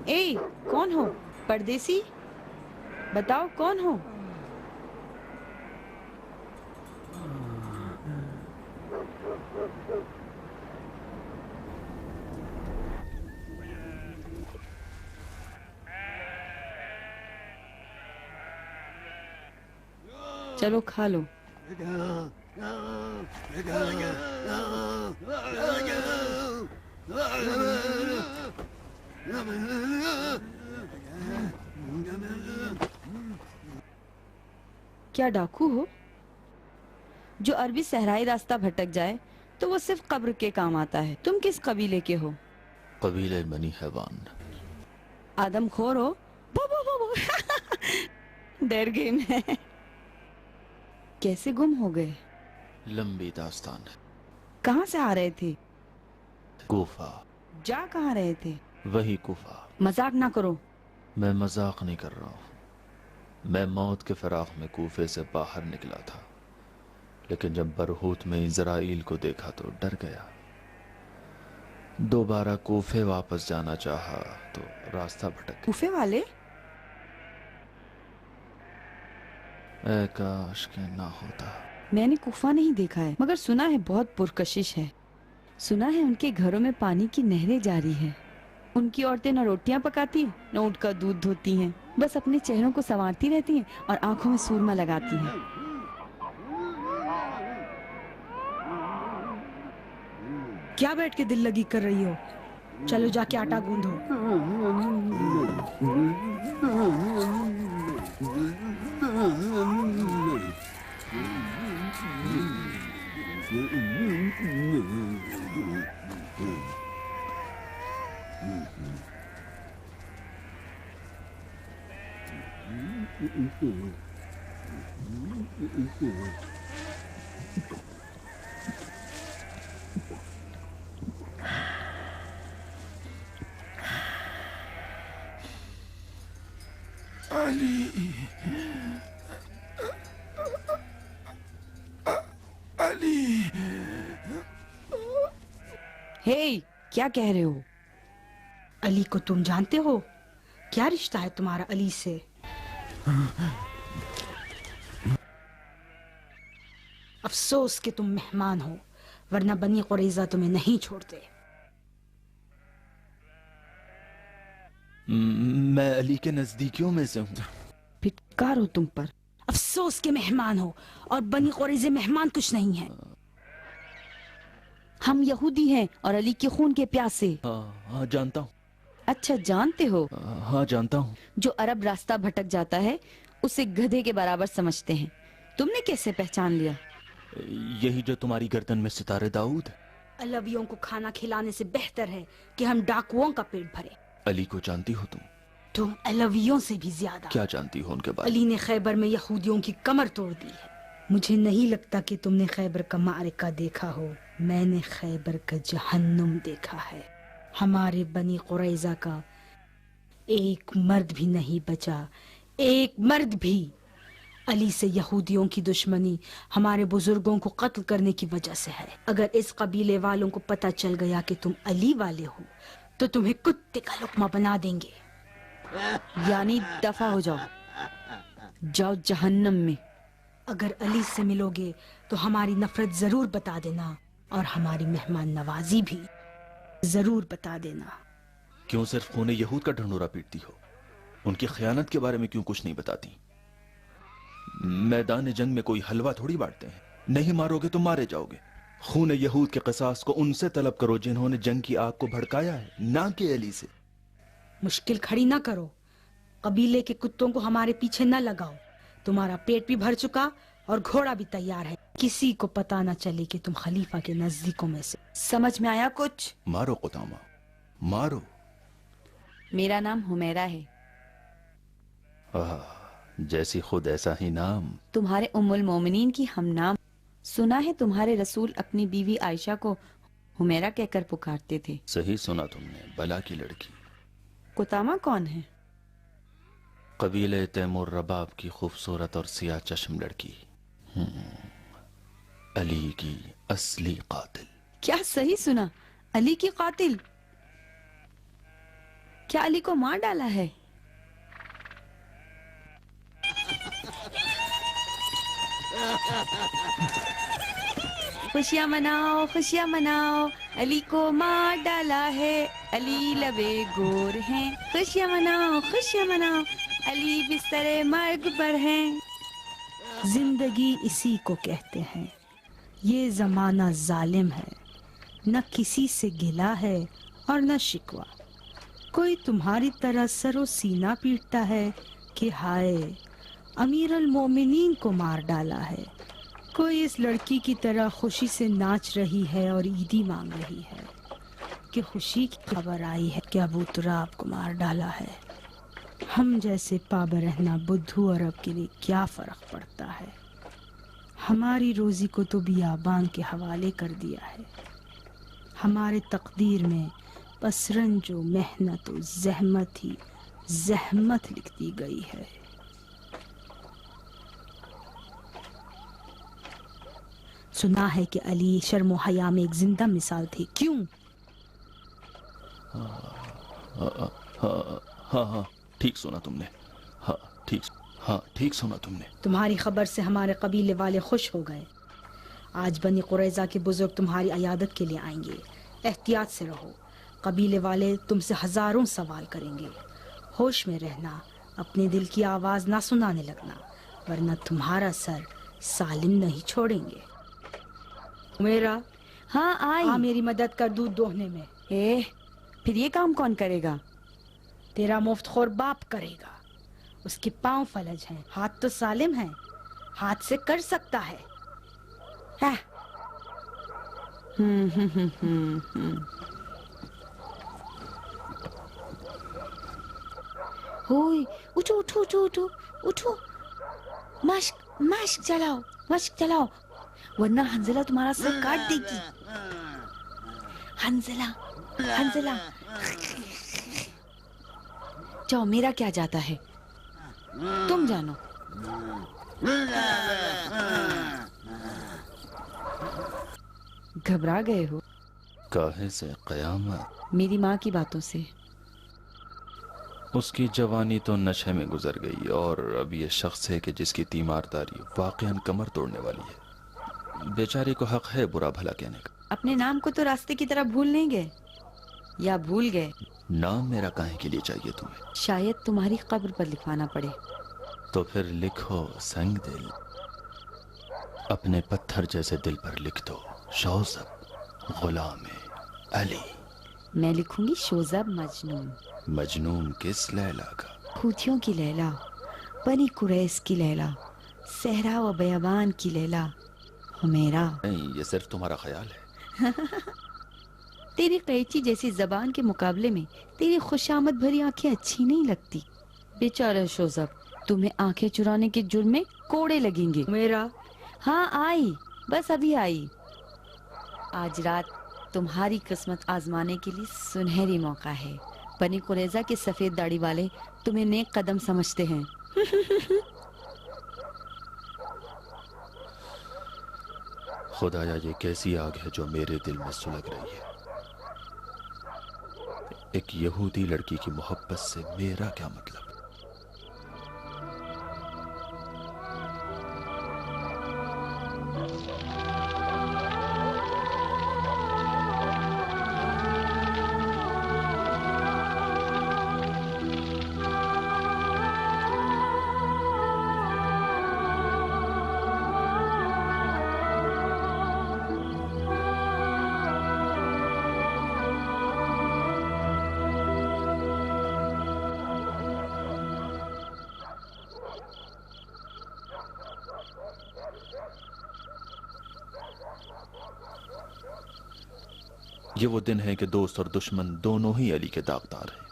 ए, कौन हो? परदेसी? बताओ कौन हो? चलो खा लो। क्या डाकू हो? जो अरबी सहराई रास्ता भटक जाए तो वो सिर्फ कब्र के काम आता है। तुम किस कबीले के हो? कबीले बनी हैवान। आदमखोर हो? बो बो बो बो। डर गई मैं। कैसे गुम हो गए? लंबी दास्तान है। कहाँ से आ रहे थे? कूफा। जा कहाँ रहे थे? वही कूफा। मजाक ना करो। मैं मजाक नहीं कर रहा हूँ। मैं मौत के फराख में कूफे से बाहर निकला था, लेकिन जब बरहूत में इज़राइल को देखा तो डर गया। दोबारा कूफे वापस जाना चाहा तो रास्ता भटक गया। कूफे वाले? ऐ काश के ना होता। मैंने कूफा नहीं देखा है, मगर सुना है बहुत पुरकशिश है। सुना है उनके घरों में पानी की नहरें जारी हैं। उनकी औरतें न रोटियां पकाती न ऊंट का दूध धोती हैं, बस अपने चेहरों को संवारती रहती हैं और आंखों में सूरमा लगाती हैं। क्या बैठ के दिल लगी कर रही हो? चलो जाके आटा गूंदो। अली, अली। हे, क्या कह रहे हो? अली को तुम जानते हो? क्या रिश्ता है तुम्हारा अली से? अफसोस कि तुम मेहमान हो, वरना बनी कुरैज़ा तुम्हें नहीं छोड़ते। मैं अली के नजदीकियों में से हूँ। फिटकार हो तुम पर। अफसोस के मेहमान हो, और बनी कुरैज़ा मेहमान कुछ नहीं है। हम यहूदी हैं और अली के खून के प्यासे। हाँ, जानता हूँ। अच्छा, जानते हो? हाँ, जानता हूँ। जो अरब रास्ता भटक जाता है उसे गधे के बराबर समझते हैं। तुमने कैसे पहचान लिया? यही जो तुम्हारी गर्दन में सितारे दाऊद। अलवियों को खाना खिलाने से बेहतर है कि हम डाकुओं का पेट भरे। अली को जानती हो तुम अलवियों से भी ज्यादा। क्या जानती हो उनके बारे में? अली ने खैबर में यहूदियों की कमर तोड़ दी है। मुझे नहीं लगता कि तुमने खैबर का मारिका देखा हो। मैंने खैबर का जहन्नुम देखा है। हमारे बनी कुरैज़ा का एक मर्द भी नहीं बचा, एक मर्द भी। अली से यहूदियों की दुश्मनी हमारे बुजुर्गों को कत्ल करने की वजह से है। अगर इस कबीले वालों को पता चल गया कि तुम अली वाले हो तो तुम्हें कुत्ते का लुकमा बना देंगे। यानी दफा हो जाओ, जाओ जहन्नम में। अगर अली से मिलोगे तो हमारी नफरत जरूर बता देना, और हमारी मेहमान नवाजी भी जरूर बता देना। क्यों सिर्फ खूने यहूद का ढंढोरा पीटती हो? उनकी खयानत के बारे में क्यों कुछ नहीं बताती? मैदान जंग में कोई हलवा थोड़ी बांटते हैं। नहीं मारोगे तो मारे जाओगे। خون یہود کے قصاص کو ان سے طلب کرو جنہوں نے جنگ کی آگ کو بھڑکایا ہے، نہ کہ علی سے۔ مشکل کھڑی نہ کرو، قبیلے کے کتوں کو ہمارے پیچھے نہ لگاؤ۔ تمہارا پیٹ بھی بھر چکا اور گھوڑا بھی تیار ہے، کسی کو پتا نہ چلے کہ تم خلیفہ کے نزدیکوں میں سے۔ سمجھ میں آیا کچھ؟ مارو قدامہ، مارو۔ میرا نام حمیرہ ہے۔ جیسی خود ایسا ہی نام۔ تمہارے ام المومنین کی ہم نام۔ سنا ہے تمہارے رسول اپنی بیوی عائشہ کو حمیرہ کہہ کر پکارتے تھے۔ صحیح سنا تم نے، بلا کی لڑکی۔ قطامہ کون ہے؟ قبیلہ تیمور رباب کی خوبصورت اور سیاہ چشم لڑکی، علی کی اصلی قاتل۔ کیا صحیح سنا؟ علی کی قاتل؟ کیا علی کو مار ڈالا ہے؟ خوشیاں مناؤ، خوشیاں مناؤ، علی کو مار ڈالا ہے، علی لبے گور ہیں۔ خوشیاں مناؤ، خوشیاں مناؤ، علی بستر مرگ پر ہیں۔ زندگی اسی کو کہتے ہیں، یہ زمانہ ظالم ہے، نہ کسی سے گلہ ہے اور نہ شکوہ۔ کوئی تمہاری طرح سر و سینہ پیٹتا ہے کہ ہائے امیر المومنین کو مار ڈالا ہے، کوئی اس لڑکی کی طرح خوشی سے ناچ رہی ہے اور عیدی مانگ رہی ہے کہ خوشی کی خبر آئی ہے کہ ابو تراب کو مار ڈالا ہے۔ ہم جیسے پابرہنہ بدھو عرب کے لیے کیا فرق پڑتا ہے؟ ہماری روزی کو تو بیابان کے حوالے کر دیا ہے۔ ہمارے تقدیر میں بس رنج و محنت و زحمت ہی زحمت لکھ دی گئی ہے۔ سنا ہے کہ علی شرم و حیا میں ایک زندہ مثال تھے، کیوں؟ ہاں ٹھیک سنا تم نے، ٹھیک سنا تم نے۔ تمہاری خبر سے ہمارے قبیلے والے خوش ہو گئے۔ آج بنی قریظہ کے بزرگ تمہاری عیادت کے لیے آئیں گے، احتیاط سے رہو، قبیلے والے تم سے ہزاروں سوال کریں گے۔ ہوش میں رہنا، اپنے دل کی آواز نہ سنانے لگنا، ورنہ تمہارا سر سالم نہیں چھوڑیں گے۔ میرا ہاں آئی۔ میری مدد کر دودھ دوہنے میں۔ پھر یہ کام کون کرے گا؟ تیرا مفت خور باپ کرے گا، اس کے پاؤں فلج ہیں، ہاتھ تو سالم ہیں، ہاتھ سے کر سکتا ہے۔ ہوئے اٹھو اٹھو اٹھو اٹھو اٹھو، مشق مشق چلاؤ، مشق چلاؤ، ورنہ حنزلہ تمہارا سر کاٹ دے گی۔ حنزلہ حنزلہ، جاؤ، میرا کیا جاتا ہے، تم جانو۔ گھبرا گئے ہو؟ کاہے سے؟ قیامت؟ میری ماں کی باتوں سے۔ اس کی جوانی تو نشے میں گزر گئی، اور اب یہ شخص ہے کہ جس کی تیمارداری واقعاً کمر توڑنے والی ہے۔ بیچاری کو حق ہے برا بھلا کہنے کا۔ اپنے نام کو تو راستے کی طرح بھول نہیں گئے، یا بھول گئے؟ نام میرا کاہے کے لیے چاہیے تمہیں؟ شاید تمہاری قبر پر لکھوانا پڑے۔ تو پھر لکھو سنگ دل، اپنے پتھر جیسے دل پر لکھ دو شوذب غلام علی۔ میں لکھوں گی شوذب مجنون۔ مجنون کس لیلا کا؟ خوتیوں کی لیلا، بنی قریظ کی لیلا، صحرا و بیابان کی لیلا، حمیرہ۔ نہیں، یہ صرف تمہارا خیال ہے۔ تیری قیچی جیسی زبان کے مقابلے میں تیری خوشامد بھری آنکھیں اچھی نہیں لگتی۔ بیچارہ شوذب، تمہیں آنکھیں چرانے کے جرم میں کوڑے لگیں گے۔ میرا ہاں آئی، بس ابھی آئی۔ آج رات تمہاری قسمت آزمانے کے لیے سنہری موقع ہے۔ بنی قریظہ کے سفید داڑھی والے تمہیں نیک قدم سمجھتے ہیں۔ خدایا یہ کیسی آگ ہے جو میرے دل میں سلگ رہی ہے۔ ایک یہودی لڑکی کی محبت سے میرا کیا مطلب؟ یہ وہ دن ہے کہ دوست اور دشمن دونوں ہی علی کے داغدار ہیں،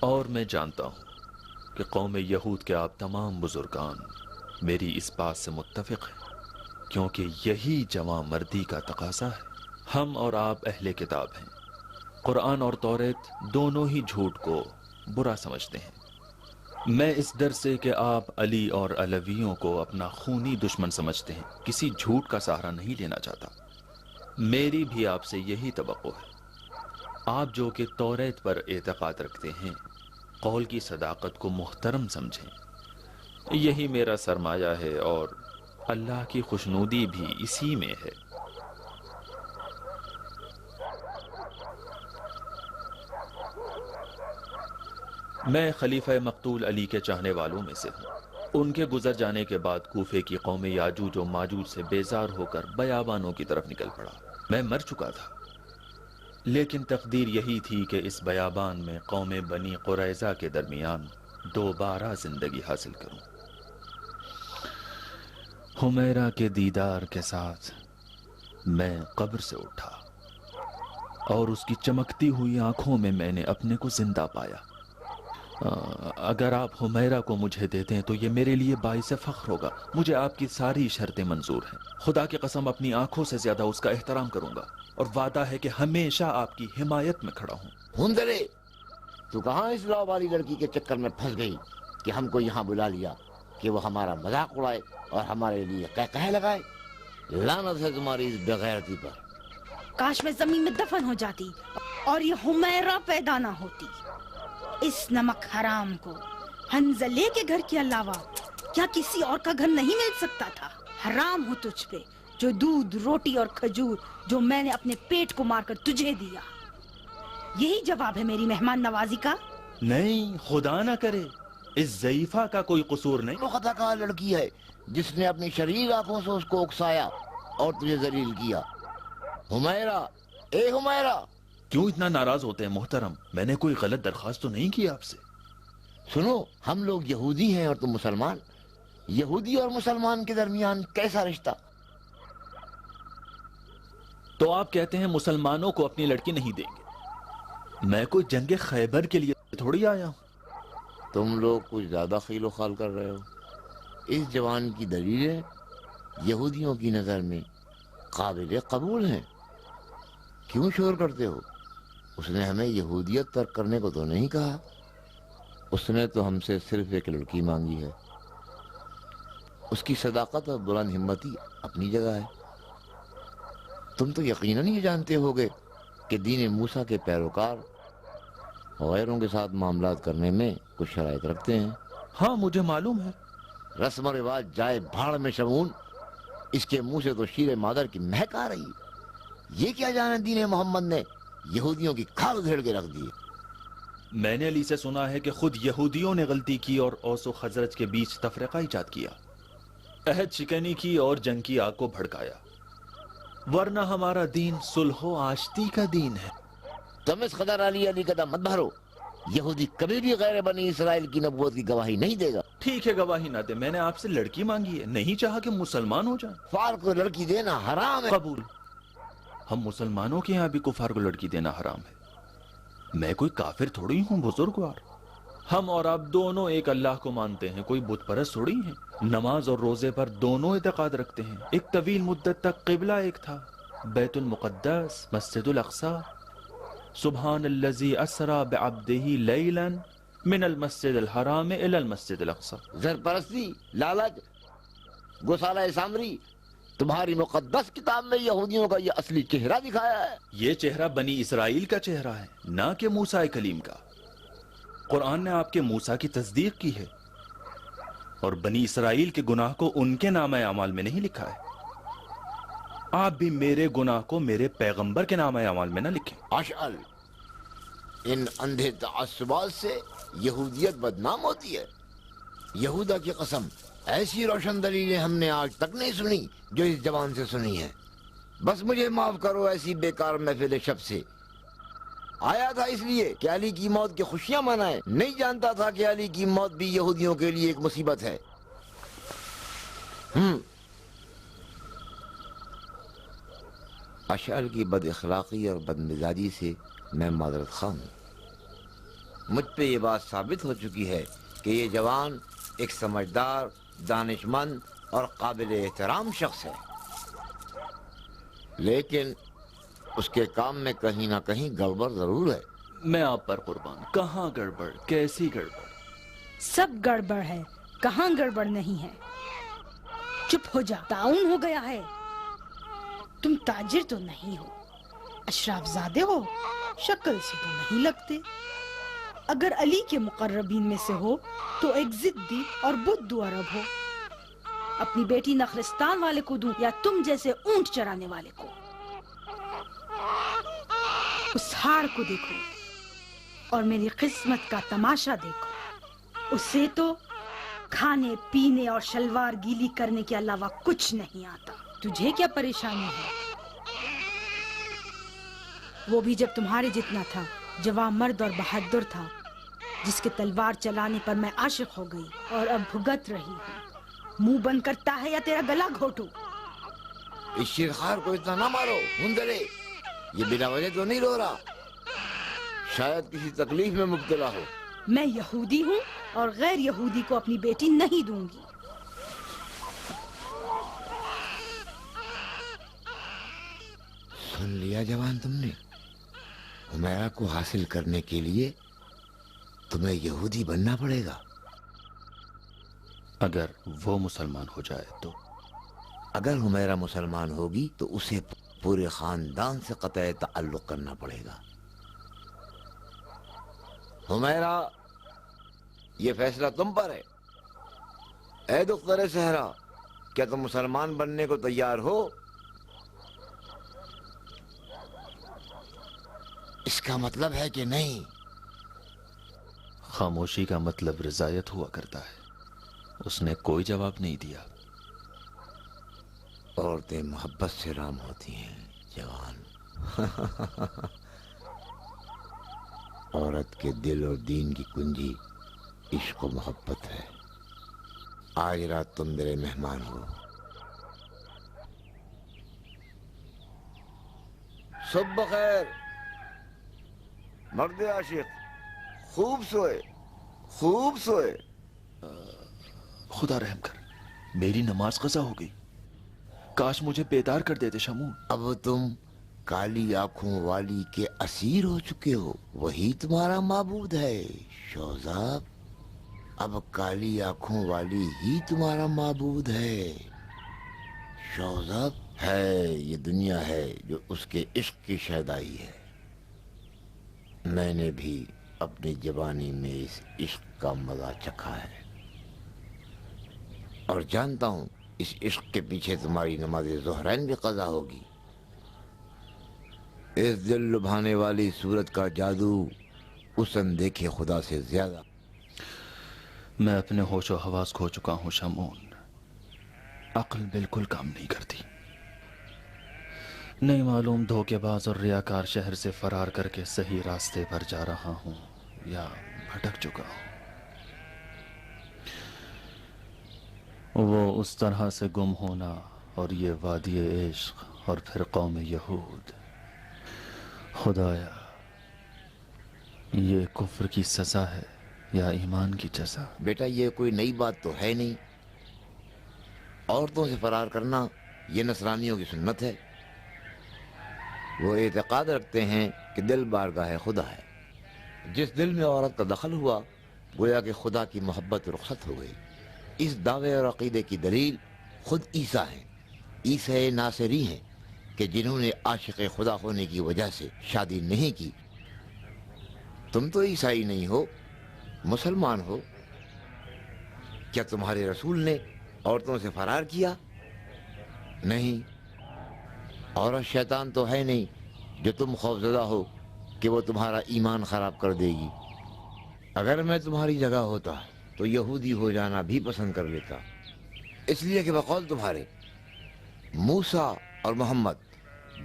اور میں جانتا ہوں کہ قوم یہود کے آپ تمام بزرگان میری اس بات سے متفق ہیں، کیونکہ یہی جواں مردی کا تقاضا ہے۔ ہم اور آپ اہل کتاب ہیں، قرآن اور توریت دونوں ہی جھوٹ کو برا سمجھتے ہیں۔ میں اس ڈر سے کہ آپ علی اور علویوں کو اپنا خونی دشمن سمجھتے ہیں کسی جھوٹ کا سہارا نہیں لینا چاہتا۔ میری بھی آپ سے یہی توقع ہے۔ آپ جو کہ توریت پر اعتقاد رکھتے ہیں، قول کی صداقت کو محترم سمجھیں، یہی میرا سرمایہ ہے اور اللہ کی خوشنودی بھی اسی میں ہے۔ میں خلیفہ مقتول علی کے چاہنے والوں میں سے ہوں۔ ان کے گزر جانے کے بعد کوفے کی قوم یاجوج و ماجوج سے بیزار ہو کر بیابانوں کی طرف نکل پڑا۔ میں مر چکا تھا، لیکن تقدیر یہی تھی کہ اس بیابان میں قوم بنی قریظہ کے درمیان دوبارہ زندگی حاصل کروں۔ حمیرہ کے دیدار کے ساتھ میں قبر سے اٹھا اور اس کی چمکتی ہوئی آنکھوں میں میں نے اپنے کو زندہ پایا۔ اگر آپ حمیرہ کو مجھے دیتے ہیں تو یہ میرے لیے باعث فخر ہوگا۔ مجھے آپ کی ساری شرطیں منظور ہیں۔ خدا کی قسم اپنی آنکھوں سے زیادہ اس کا احترام کروں گا، اور وعدہ ہے کہ ہمیشہ آپ کی حمایت میں کھڑا ہوں۔ ہندرے، تو کہاں اس لاؤ والی لڑکی کے چکر میں پھنس گئی کہ ہم کو یہاں بلا لیا کہ وہ ہمارا مذاق اڑائے اور ہمارے لیے کہہ لگائے؟ لعنت ہے تمہاری اس بغیرتی پر۔ کاش میں زمین میں دفن ہو جاتی اور یہ حمیرہ پیدا نہ ہوتی۔ اس نمک حرام کو حنظلے کے گھر کے علاوہ کیا کسی اور کا گھر نہیں مل سکتا تھا؟ حرام ہو تجھ پہ جو دودھ، روٹی اور کھجور جو میں نے اپنے پیٹ کو مار کر تجھے دیا۔ یہی جواب ہے میری مہمان نوازی کا؟ نہیں، خدا نہ کرے، اس ضعیفہ کا کوئی قصور نہیں۔ وہ خطا کار لڑکی ہے جس نے اپنی شریر آنکھوں سے اس کو اکسایا اور تجھے ذلیل کیا۔ حمیرہ، اے حمیرہ! کیوں اتنا ناراض ہوتے ہیں محترم؟ میں نے کوئی غلط درخواست تو نہیں کی آپ سے۔ سنو، ہم لوگ یہودی ہیں اور تم مسلمان۔ یہودی اور مسلمان کے درمیان کیسا رشتہ؟ تو آپ کہتے ہیں مسلمانوں کو اپنی لڑکی نہیں دیں گے؟ میں کوئی جنگ خیبر کے لیے تھوڑی آیا ہوں۔ تم لوگ کچھ زیادہ خیل و خال کر رہے ہو۔ اس جوان کی دلیلیں یہودیوں کی نظر میں قابل قبول ہیں۔ کیوں شور کرتے ہو؟ اس نے ہمیں یہودیت ترک کرنے کو تو نہیں کہا۔ اس نے تو ہم سے صرف ایک لڑکی مانگی ہے۔ اس کی صداقت اور بلند ہمتی اپنی جگہ ہے۔ تم تو یقیناً یہ جانتے ہوگے کہ دین موسیٰ کے پیروکار غیروں کے ساتھ معاملات کرنے میں کچھ شرائط رکھتے ہیں۔ ہاں، مجھے معلوم ہے۔ رسم و رواج جائے بھاڑ میں شمون، اس کے منہ سے تو شیر مادر کی مہک آ رہی ہے۔ یہ کیا جانے دین محمد نے یہودیوں کی کھال گھیڑ کے رکھ دی۔ میں نے علی سے سنا ہے کہ خود یہودیوں نے غلطی کی اور اوس و خزرج کے بیچ تفرقہ ایجاد کیا، عہد شکنی کی اور جنگ کی آگ کو بھڑکایا، ورنہ ہمارا دین صلح و آشتی کا دین ہے۔ تم اس قدر علی کا دم مت بھرو۔ یہودی کبھی بھی غیر بنی اسرائیل کی نبوت کی گواہی نہیں دے گا۔ ٹھیک ہے، گواہی نہ دے، میں نے آپ سے لڑکی مانگی ہے، نہیں چاہا کہ مسلمان ہو جائیں۔ کفار کو لڑکی دینا حرام ہے۔ قبول۔ ہم مسلمانوں کے یہاں بھی کفار کو لڑکی دینا حرام ہے۔ میں کوئی کافر تھوڑی ہوں بزرگوار۔ ہم اور آپ دونوں ایک اللہ کو مانتے ہیں، کوئی بت پرست تھوڑی ہیں۔ نماز اور روزے پر دونوں اعتقاد رکھتے ہیں۔ ایک طویل مدت تک قبلہ ایک تھا، بیت المقدس، مسجد الاقصی۔ سبحان الذی اسری بعبدہ لیلا من المسجد الحرام الی المسجد الاقصی۔ زرپرستی، لالچ، گوسالہ سامری، تمہاری مقدس کتاب میں یہودیوں کا یہ اصلی چہرہ دکھایا ہے۔ یہ چہرہ بنی اسرائیل کا چہرہ ہے، نہ کہ موسیٰ کلیم کا۔ قرآن نے آپ کے موسیٰ کی تصدیق کی ہے، اور بنی اسرائیل کے گناہ کو ان کے نامہ اعمال میں نہیں لکھا ہے۔ آپ بھی میرے گناہ کو میرے پیغمبر کے نامہ اعمال میں نہ لکھیں۔ اشعل، ان اندھے تعصبات سے یہودیت بدنام ہوتی ہے۔ یہودا کی قسم، ایسی روشن دلیلیں ہم نے آج تک نہیں سنی جو اس زبان سے سنی ہے۔ بس مجھے معاف کرو ایسی بیکار محفل شب سے۔ آیا تھا اس لیے کہ علی کی موت کی خوشیاں منائے، نہیں جانتا تھا کہ علی کی موت بھی یہودیوں کے لیے ایک مصیبت ہے۔ اشعر کی بد اخلاقی اور بد مزاجی سے میں معذرت خواہ ہوں۔ مجھ پہ یہ بات ثابت ہو چکی ہے کہ یہ جوان ایک سمجھدار، دانش مند اور قابل احترام شخص ہے، لیکن اس کے کام میں کہیں نہ کہیں گڑبڑ ضرور ہے۔ میں آپ پر قربان، کہاں گڑبڑ، کیسی گڑبڑ؟ سب گڑبڑ ہے، کہاں گڑبڑ نہیں ہے؟ چپ ہو جا، تعاون ہو گیا ہے۔ تم تاجر تو نہیں ہو، اشراف زادے ہو، شکل سے تو نہیں لگتے۔ اگر علی کے مقربین میں سے ہو تو ایک ضدی اور بدھو عرب ہو۔ اپنی بیٹی نخرستان والے کو دوں یا تم جیسے اونٹ چرانے والے کو؟ اس ہاڑ کو دیکھو اور میری قسمت کا تماشا دیکھو، اسے تو کھانے پینے اور شلوار گیلی کرنے کے علاوہ کچھ نہیں آتا۔ تجھے کیا پریشانی ہے؟ وہ بھی جب تمہارے جتنا تھا، جوان مرد اور بہادر تھا، جس کے تلوار چلانے پر میں عاشق ہو گئی اور اب بھگت رہی ہوں۔ منہ بند کرتا ہے یا تیرا گلا گھوٹوں؟ اس شیرخوار کو اتنا نہ مارو ہندرے، یہ بلا وجہ تو نہیں رو رہا، شاید کسی تکلیف میں مبتلا ہو۔ میں یہودی ہوں اور غیر یہودی کو اپنی بیٹی نہیں دوں گی۔ سن لیا جوان تم نے؟ حمیرہ کو حاصل کرنے کے لیے تمہیں یہودی بننا پڑے گا۔ اگر وہ مسلمان ہو جائے تو؟ اگر حمیرہ مسلمان ہوگی تو اسے پورے خاندان سے قطع تعلق کرنا پڑے گا۔ حمیرہ، یہ فیصلہ تم پر ہے۔ اے دختر صحرا، کیا تم مسلمان بننے کو تیار ہو؟ اس کا مطلب ہے کہ نہیں؟ خاموشی کا مطلب رضایت ہوا کرتا ہے۔ اس نے کوئی جواب نہیں دیا۔ عورتیں محبت سے رام ہوتی ہیں جوان۔ عورت کے دل اور دین کی کنجی عشق و محبت ہے۔ آج رات تم میرے مہمان ہو۔ صبح بخیر مرد عاشق، خوب سوئے، خوب سوئے۔ خدا رحم کر، میری نماز قضا ہو گئی، کاش مجھے بیدار کر دیتے شمون۔ اب تم کالی آنکھوں والی کے اسیر ہو چکے ہو، وہی تمہارا معبود ہے شوزاب۔ اب کالی آنکھوں والی ہی تمہارا معبود ہے شوزاب۔ ہے یہ دنیا ہے جو اس کے عشق کی شیدائی ہے۔ میں نے بھی اپنی جوانی میں اس عشق کا مزہ چکھا ہے اور جانتا ہوں اس عشق کے پیچھے تمہاری نماز ظہرین بھی قضا ہوگی۔ اس دل لبھانے والی صورت کا جادو اس اندیکھے خدا سے زیادہ۔ میں اپنے ہوش و حواس کھو چکا ہوں شمون، عقل بالکل کام نہیں کرتی۔ نہیں معلوم دھوکے باز اور ریاکار شہر سے فرار کر کے صحیح راستے پر جا رہا ہوں یا بھٹک چکا ہوں۔ وہ اس طرح سے گم ہونا اور یہ وادی عشق اور پھر قوم یہود، خدایا یہ کفر کی سزا ہے یا ایمان کی جزا؟ بیٹا یہ کوئی نئی بات تو ہے نہیں، عورتوں سے فرار کرنا یہ نصرانیوں کی سنت ہے۔ وہ اعتقاد رکھتے ہیں کہ دل بارگاہ خدا ہے، جس دل میں عورت کا دخل ہوا گویا کہ خدا کی محبت رخصت ہو گئی۔ اس دعوے اور عقیدے کی دلیل خود عیسیٰ ہیں، عیسیٰ ناصری ہیں کہ جنہوں نے عاشق خدا ہونے کی وجہ سے شادی نہیں کی۔ تم تو عیسائی نہیں ہو، مسلمان ہو۔ کیا تمہارے رسول نے عورتوں سے فرار کیا؟ نہیں، عورت شیطان تو ہے نہیں جو تم خوفزدہ ہو کہ وہ تمہارا ایمان خراب کر دے گی۔ اگر میں تمہاری جگہ ہوتا تو یہودی ہو جانا بھی پسند کر لیتا، اس لیے کہ بقول تمہارے موسیٰ اور محمد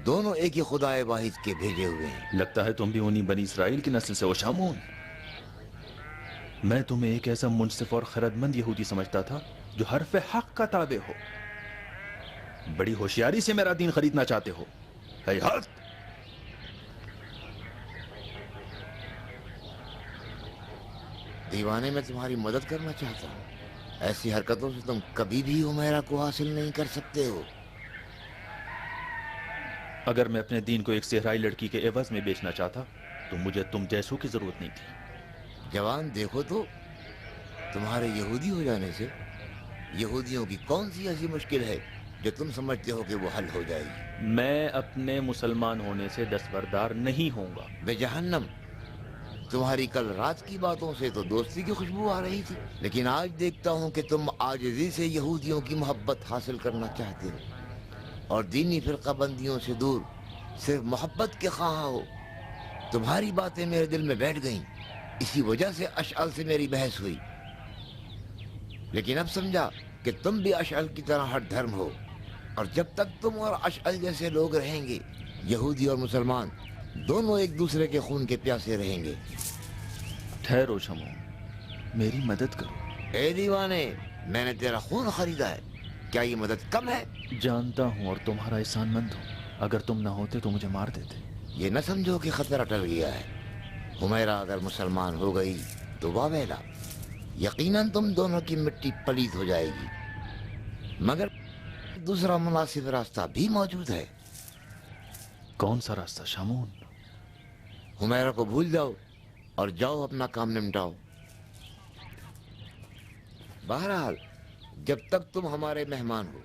دونوں ایک ہی خدا واحد کے بھیجے ہوئے ہیں۔ لگتا ہے تم بھی انہی بنی اسرائیل کی نسل سے ہو شامون۔ میں تمہیں ایک ایسا منصف اور خردمند یہودی سمجھتا تھا جو حرف حق کا تابع ہو۔ بڑی ہوشیاری سے میرا دین خریدنا چاہتے ہو۔ हयात। दीवाने, मैं तुम्हारी मदद करना चाहता हूँ। ऐसी हरकतों से तुम कभी भी हुमैरा को हासिल नहीं कर सकते हो। अगर मैं अपने दीन को एक सेहराई लड़की के एवज में बेचना चाहता तो मुझे तुम जैसों की जरूरत नहीं थी। जवान, देखो तो तुम्हारे यहूदी हो जाने से यहूदियों की कौन सी ऐसी मुश्किल है जो तुम समझते हो कि वो हल हो जाएगी। मैं अपने मुसलमान होने से दस्तबरदार नहीं होऊंगा। बेजहन्नम, तुम्हारी कल रात की बातों से तो दोस्ती की खुशबू आ रही थी, लेकिन आज देखता हूँ कि तुम आजिज़ी से यहूदियों की मोहब्बत हासिल करना चाहते हो और दीनी फिरकाबंदियों से दूर सिर्फ मोहब्बत के ख्वाह हो। तुम्हारी बातें मेरे दिल में बैठ गईं, इसी वजह से अशअल से मेरी बहस हुई। लेकिन अब समझा कि तुम भी अशअल की तरह हर धर्म हो, और जब तक तुम और अशअल जैसे लोग रहेंगे, यहूदी और मुसलमान दोनों एक दूसरे के खून के प्यासे रहेंगे। ठहरो शमून, मेरी मदद करो। ए दीवाने, मैंने तेरा खून खरीदा है, क्या ये मदद कम है? जानता हूँ और तुम्हारा एहसानमंद हूँ। अगर तुम ना होते तो मुझे मार देते। ये न समझो कि खतरा टल गया है। हुमैरा अगर मुसलमान हो गई तो वावेला, यकीनन तुम दोनों की मिट्टी पलीत हो जाएगी। मगर दूसरा मुनासिब रास्ता भी मौजूद है। कौन सा रास्ता शमून? हुमैरा को भूल जाओ और जाओ अपना काम निपटाओ। बहरहाल, जब तक तुम हमारे मेहमान हो,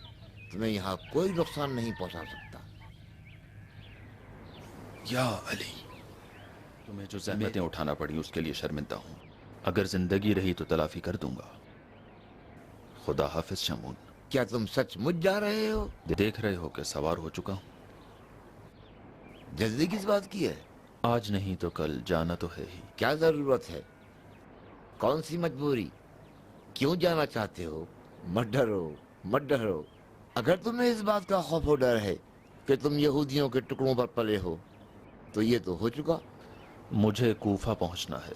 तुम्हें यहाँ कोई नुकसान नहीं पहुंचा सकता। या अली, तुम्हें जो ज़हमतें उठाना पड़ी उसके लिए शर्मिंदा हूँ। अगर जिंदगी रही तो तलाफी कर दूंगा। खुदा हाफिज शमून। क्या तुम सचमुच जा रहे हो? देख रहे हो कि सवार हो चुका हूँ। जल्दी किस बात की है? आज नहीं तो कल जाना तो है ही। क्या जरूरत है? कौन सी मजबूरी? क्यों जाना चाहते हो? मत डरो, मत डरो। अगर तुम्हें इस बात का खौफ और डर है कि तुम यहूदियों के टुकड़ों पर पले हो, तो ये तो हो चुका। मुझे कूफा पहुंचना है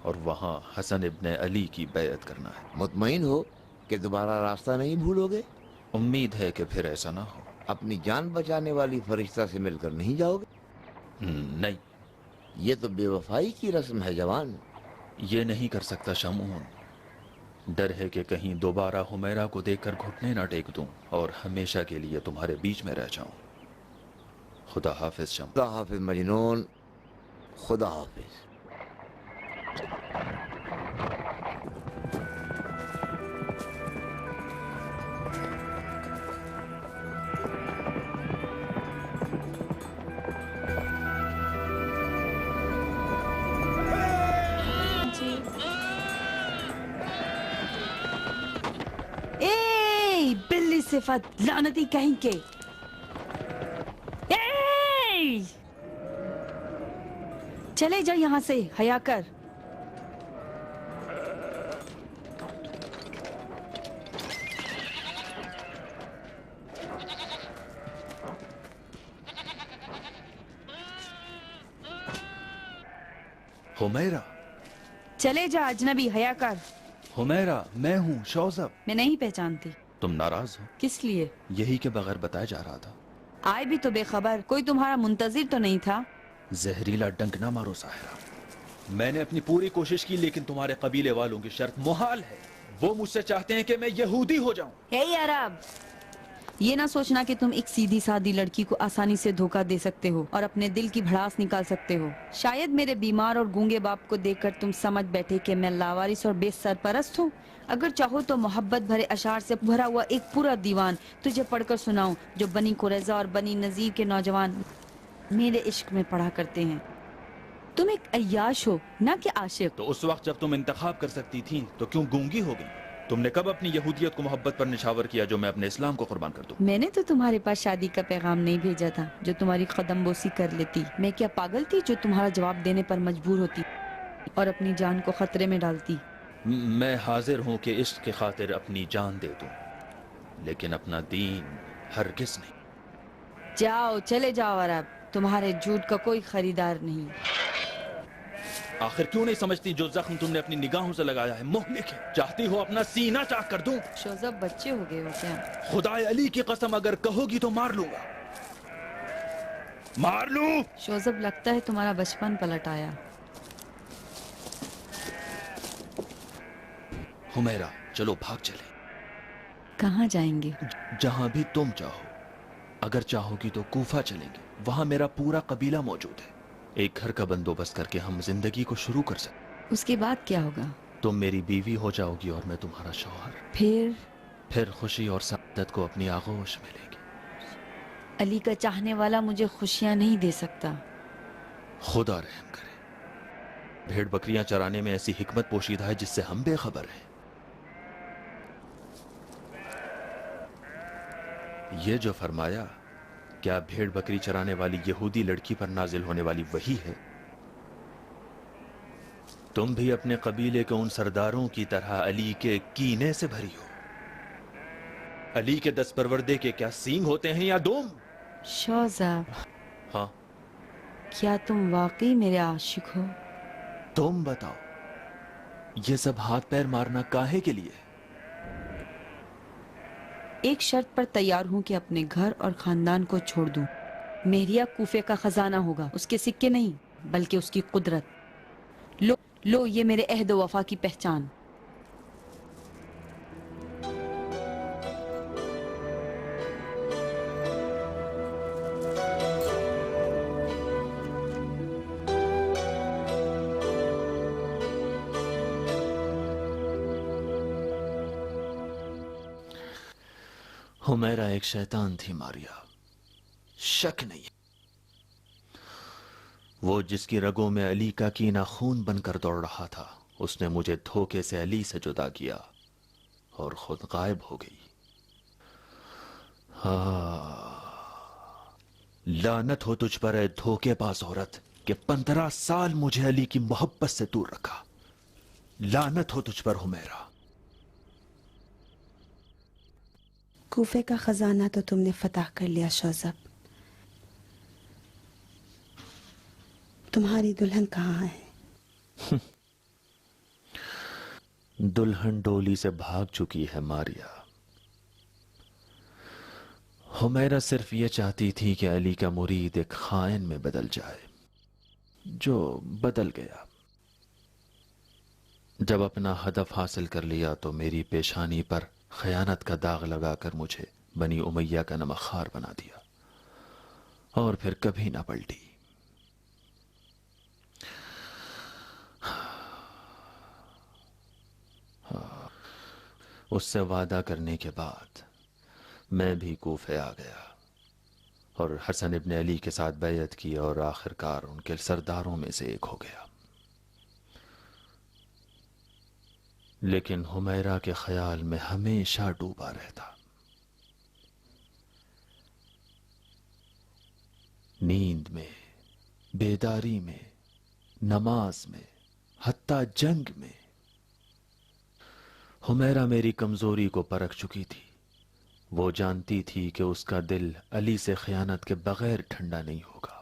और वहां हसन इब्ने अली की बैयत करना है। मुतमईन हो कि दोबारा रास्ता नहीं भूलोगे? उम्मीद है कि फिर ऐसा ना हो। अपनी जान बचाने वाली फरिश्ता से मिलकर नहीं जाओगे? नहीं, ये तो बेवफाई की रस्म है जवान। ये नहीं कर सकता शमून। डर है कि कहीं दोबारा हुमैरा को देखकर घुटने ना टेक दूं और हमेशा के लिए तुम्हारे बीच में रह जाऊं। खुदा हाफिज शमून। खुदा हाफिज मजनून, खुदा हाफिज। ए बिल्ली सिफत, लानती कहीं के। ए! चले जा यहाँ से, हया कर। हुमैरा, चले जा अजनबी, हया कर। हुमैरा, मैं हूँ शौजब। मैं नहीं पहचानती। तुम नाराज हो? किस लिए? यही के बगैर बताया जा रहा था। आए भी तो बेखबर, कोई तुम्हारा मुंतजिर तो नहीं था। जहरीला डंक ना मारो साहिरा। मैंने अपनी पूरी कोशिश की, लेकिन तुम्हारे कबीले वालों की शर्त मुहाल है। वो मुझसे चाहते हैं कि मैं यहूदी हो जाऊं। हे अरब, ये ना सोचना कि तुम एक सीधी सादी लड़की को आसानी से धोखा दे सकते हो और अपने दिल की भड़ास निकाल सकते हो। शायद मेरे बीमार और गूंगे बाप को देखकर तुम समझ बैठे कि मैं लावारिस और बेसरपरस्त हूँ। अगर चाहो तो मोहब्बत भरे अशार से भरा हुआ एक पूरा दीवान तुझे पढ़कर सुनाऊं, जो बनी कुरैजा और बनी नजीर के नौजवान मेरे इश्क में पढ़ा करते हैं। तुम एक अय्याश हो, ना कि आशिक। तो उस वक्त जब तुम इंतखाब कर सकती थी तो क्यों गूंगी हो गई? तुमने कब अपनी यहूदियत को मोहब्बत पर निशावर किया जो मैं अपने इस्लाम को कुर्बान कर दूं? मैंने तो तुम्हारे पास शादी का पैगाम नहीं भेजा था जो तुम्हारी कदम बोसी कर लेती। मैं क्या पागल थी जो तुम्हारा जवाब देने पर मजबूर होती और अपनी जान को खतरे में डालती? मैं हाजिर हूं कि इश्क की खातिर अपनी जान दे दूं, लेकिन अपना दीन हरगिज नहीं। जाओ, चले जाओ अरब, तुम्हारे झूठ का कोई खरीदार नहीं। आखिर क्यों नहीं समझती जो जख्म तुमने अपनी निगाहों से लगाया है मुहलिक है? चाहती हो अपना सीना चाक कर दूं? शोजब, बच्चे हो गए हो क्या? खुदा अली की कसम अगर कहोगी तो मार लूंगा। मार लूं। शोजब, लगता है तुम्हारा बचपन पलट आया। हुमैरा, चलो भाग चले। कहाँ जाएंगे? जहां भी तुम चाहो। अगर चाहोगी तो कूफा चलेंगे, वहां मेरा पूरा कबीला मौजूद है। एक घर का बंदोबस्त करके हम जिंदगी को शुरू कर सकते। उसके बाद क्या होगा? तुम मेरी बीवी हो जाओगी और मैं तुम्हारा शौहर। फिर खुशी और सआदत को अपनी आगोश में लेंगे। अली का चाहने वाला मुझे खुशियां नहीं दे सकता। खुदा रहम करे। भेड़ बकरियां चराने में ऐसी हिकमत पोशीदा है जिससे हम बेखबर हैं। ये जो फरमाया, क्या भेड़ बकरी चराने वाली यहूदी लड़की पर नाजिल होने वाली वही है? तुम भी अपने कबीले के उन सरदारों की तरह अली के कीने से भरी हो। अली के 10 परवरदे के क्या सींग होते हैं या दुम? शौजब, हाँ, क्या तुम वाकई मेरे आशिक हो? तुम बताओ, ये सब हाथ पैर मारना काहे के लिए? एक शर्त पर तैयार हूँ कि अपने घर और खानदान को छोड़ दूं। मेहरिया कूफे का खजाना होगा, उसके सिक्के नहीं बल्कि उसकी कुदरत। लो ये मेरे अहद वफा की पहचान। हुमैरा एक शैतान थी मारिया, शक नहीं। वो जिसकी रगों में अली का कीना खून बनकर दौड़ रहा था, उसने मुझे धोखे से अली से जुदा किया और खुद गायब हो गई। लानत हो तुझ पर, ए धोखेबाज औरत, कि 15 साल मुझे अली की मोहब्बत से दूर रखा। लानत हो तुझ पर हुमैरा। कूफे का खजाना तो तुमने फतह कर लिया शौजब, तुम्हारी दुल्हन कहाँ है? दुल्हन डोली से भाग चुकी है मारिया। हुमैरा सिर्फ ये चाहती थी कि अली का मुरीद एक खाइन में बदल जाए, जो बदल गया। जब अपना हदफ हासिल कर लिया तो मेरी पेशानी पर खयानत का दाग लगाकर मुझे बनी उमैया का नमखार बना दिया और फिर कभी ना पलटी। उससे वादा करने के बाद मैं भी कूफे आ गया और हसन इब्न अली के साथ बैयत की और आखिरकार उनके सरदारों में से एक हो गया। लेकिन हुमैरा के ख्याल में हमेशा डूबा रहता। नींद में, बेदारी में, नमाज में, हत्ता जंग में। हुमैरा मेरी कमजोरी को परख चुकी थी। वो जानती थी कि उसका दिल अली से खयानत के बगैर ठंडा नहीं होगा।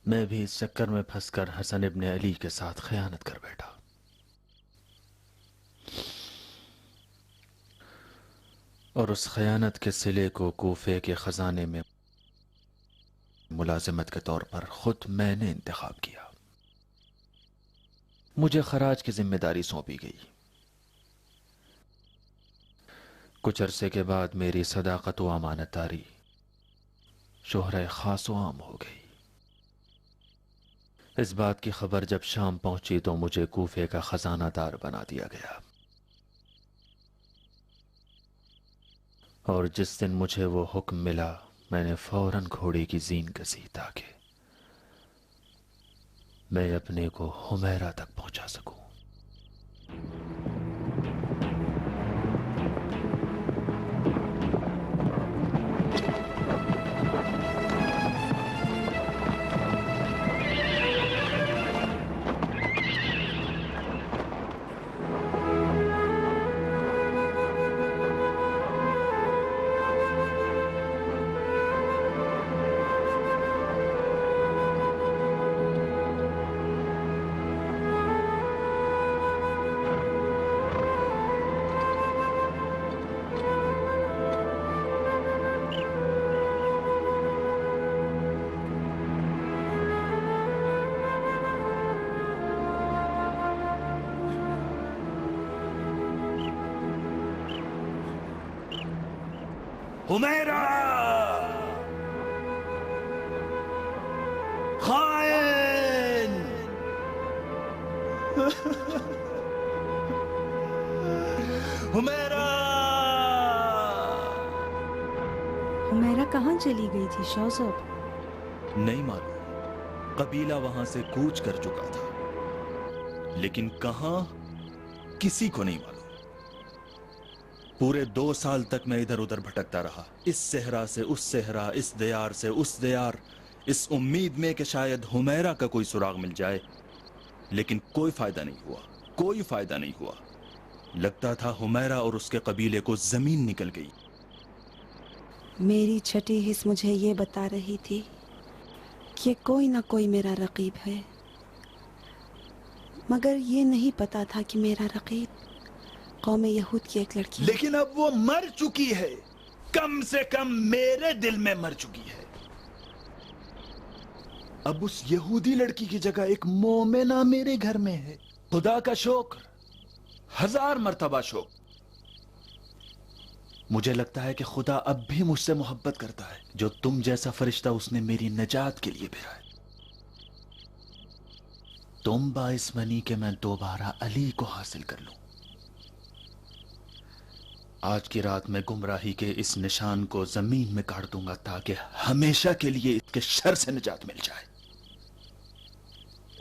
मैं भी इस चक्कर में फंसकर हसन इब्न अली के साथ खयानत कर बैठा। और उस खयानत के सिले को कूफे के खजाने में मुलाजिमत के तौर पर खुद मैंने इंतखाब किया। मुझे खराज की जिम्मेदारी सौंपी गई। कुछ अरसे के बाद मेरी सदाकत व अमानतदारी शोहरे खास व आम हो गई। इस बात की खबर जब शाम पहुंची तो मुझे कूफे का खजानादार बना दिया गया। और जिस दिन मुझे वो हुक्म मिला, मैंने फौरन घोड़े की जीन कसी ताकि मैं अपने को हुमैरा तक पहुंचा सकूं। हुमैरा खाइन हुमैरा हुमैरा कहाँ चली गई थी शौसब? नहीं मालूम, कबीला वहां से कूच कर चुका था, लेकिन कहां किसी को नहीं मालूम। पूरे 2 साल तक मैं इधर उधर भटकता रहा, इस सहरा से उस सहरा, इस दियार से उस दियार, इस उम्मीद में कि शायद हुमैरा का कोई सुराग मिल जाए, लेकिन कोई फायदा नहीं हुआ, कोई फायदा नहीं हुआ। लगता था हुमैरा और उसके कबीले को जमीन निकल गई। मेरी छठी हिस्स मुझे ये बता रही थी कि कोई ना कोई मेरा रकीब है, मगर ये नहीं पता था कि मेरा रकीब कौम यहूद की एक लड़की है। लेकिन अब वो मर चुकी है, कम से कम मेरे दिल में मर चुकी है। अब उस यहूदी लड़की की जगह एक मोमिना मेरे घर में है। खुदा का शुक्र, 1000 मर्तबा शुक्र। मुझे लगता है कि खुदा अब भी मुझसे मोहब्बत करता है। जो तुम जैसा फरिश्ता उसने मेरी नजात के लिए भेजा है। तुम बाइस बनी कि मैं दोबारा अली को हासिल कर लूं। आज की रात मैं गुमराही के इस निशान को जमीन में काट दूंगा ताकि हमेशा के लिए इसके शर से निजात मिल जाए।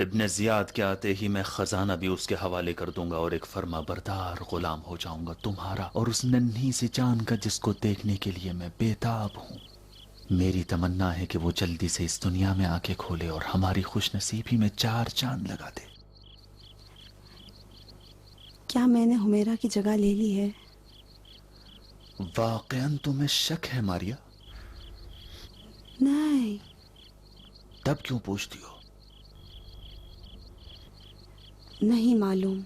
इब्ने जियाद के आते ही मैं खजाना भी उसके हवाले कर दूंगा और एक फर्मा बरदार गुलाम हो जाऊंगा, तुम्हारा और उस नन्ही सी जान का जिसको देखने के लिए मैं बेताब हूं। मेरी तमन्ना है कि वो जल्दी से इस दुनिया में आंखें खोले और हमारी खुशनसीबी में 4 चांद लगा दे। क्या मैंने हुमैरा की जगह ले ली है? वाकईन तुम्हें शक है मारिया? नहीं। तब क्यों पूछती हो? नहीं मालूम,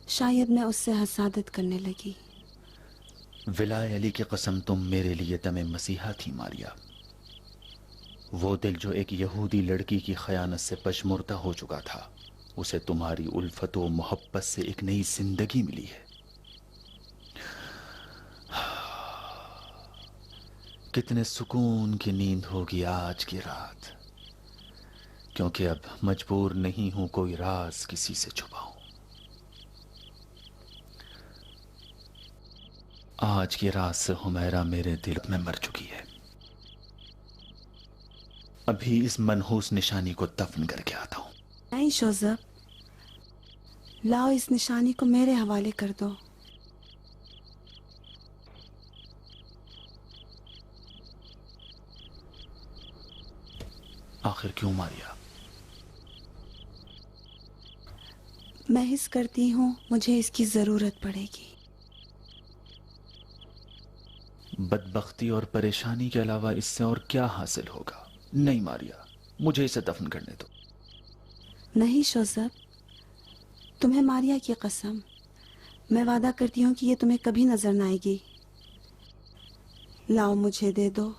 शायद मैं उससे हसादत करने लगी। विलाय अली की कसम, तुम मेरे लिए दमे मसीहा थी मारिया। वो दिल जो एक यहूदी लड़की की खयानत से पशमुर्दा हो चुका था, उसे तुम्हारी उल्फत व मोहब्बत से एक नई जिंदगी मिली है। कितने सुकून की नींद होगी आज की रात, क्योंकि अब मजबूर नहीं हूं कोई राज किसी से छुपाऊं। आज की रात से हुमैरा मेरे दिल में मर चुकी है। अभी इस मनहूस निशानी को दफन करके आता हूं। नहीं शोजब, लाओ इस निशानी को मेरे हवाले कर दो। आखिर क्यों मारिया? मैं हिस करती हूँ मुझे इसकी जरूरत पड़ेगी। बदबख्ती और परेशानी के अलावा इससे और क्या हासिल होगा? नहीं मारिया, मुझे इसे दफन करने दो। नहीं शोजब, तुम्हें मारिया की कसम, मैं वादा करती हूँ कि ये तुम्हें कभी नजर न आएगी। लाओ मुझे दे दो।